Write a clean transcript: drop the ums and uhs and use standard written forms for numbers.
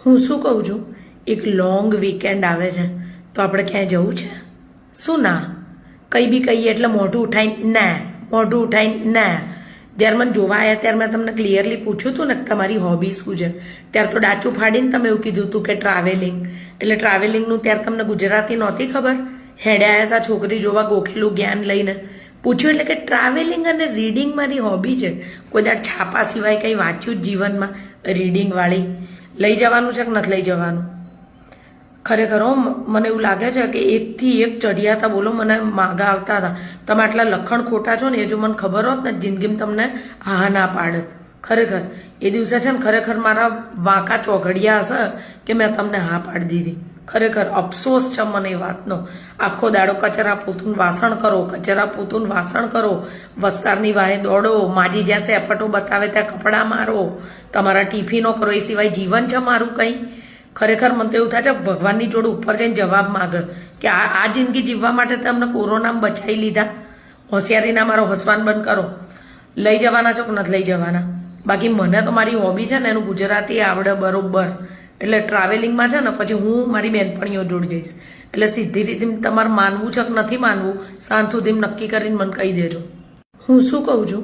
હું શું કહું છું, એક લોંગ વીકેન્ડ આવે છે તો આપણે ક્યાંય જવું છે? શું ના? કંઈ બી કહીએ એટલે મોઢું ઉઠાઈને ના, મોઢું ઉઠાઈને ના. જ્યારે મને જોવા આવ્યા ત્યારે મેં તમને ક્લિયરલી પૂછ્યું હતું ને કે તમારી હોબી શું છે, ત્યારે તો ડાચું ફાડીને તમે એવું કીધું હતું કે ટ્રાવેલિંગ. એટલે ટ્રાવેલિંગનું ત્યારે તમને ગુજરાતી નહોતી ખબર? હેડે આવ્યા હતા છોકરી જોવા ગોખેલું જ્ઞાન લઈને. પૂછ્યું એટલે કે ટ્રાવેલિંગ અને રીડિંગ મારી હોબી છે. કોઈ દાડ છાપા સિવાય કંઈ વાંચ્યું જ જીવનમાં રીડિંગવાળી? લઈ જવાનું છે કે નથી લઈ જવાનું? ખરેખર મને એવું લાગે છે કે એકથી એક ચઢિયા હતા, બોલો મને માગા આવતા હતા. તમે આટલા લખણ ખોટા છો ને એ જો મને ખબર હોત ને જિંદગીમાં તમને હા ના પાડત. ખરેખર એ દિવસે છે ને ખરેખર મારા વાંકા ચોઘડિયા હશે કે મેં તમને હા પાડી દીધી. ખરેખર અફસોસ છે મને એ વાતનો. આખો દાડો કચરા પોતું વાસણ કરો, કચરા પોતું વાસણ કરો, વસ્તારની વાહે દોડો, માજી જ્યાં સેપટો બતાવે ત્યાં કપડાં મારો, તમારા ટિફિનો કરો, એ સિવાય જીવન છે મારું કંઈ? ખરેખર મને તો એવું થાય છે ભગવાનની જોડે ઉપર જઈને જવાબ માગે કે આ જિંદગી જીવવા માટે તમને કોરોનામાં બચાવી લીધા. હોશિયારીના મારો હસવાન બંધ કરો. લઈ જવાના છો કે નથી લઈ જવાના? બાકી મને તો મારી હોબી છે ને એનું ગુજરાતી આવડે બરોબર. એટલે ટ્રાવેલિંગમાં છે ને પછી હું મારી બહેનપણીઓ જોડે જઈશ. એટલે સીધી રીતે તમારે માનવું છે કે નથી માનવું સાંજ સુધી નક્કી કરીને મને કહી દેજો. હું શું કહું છું,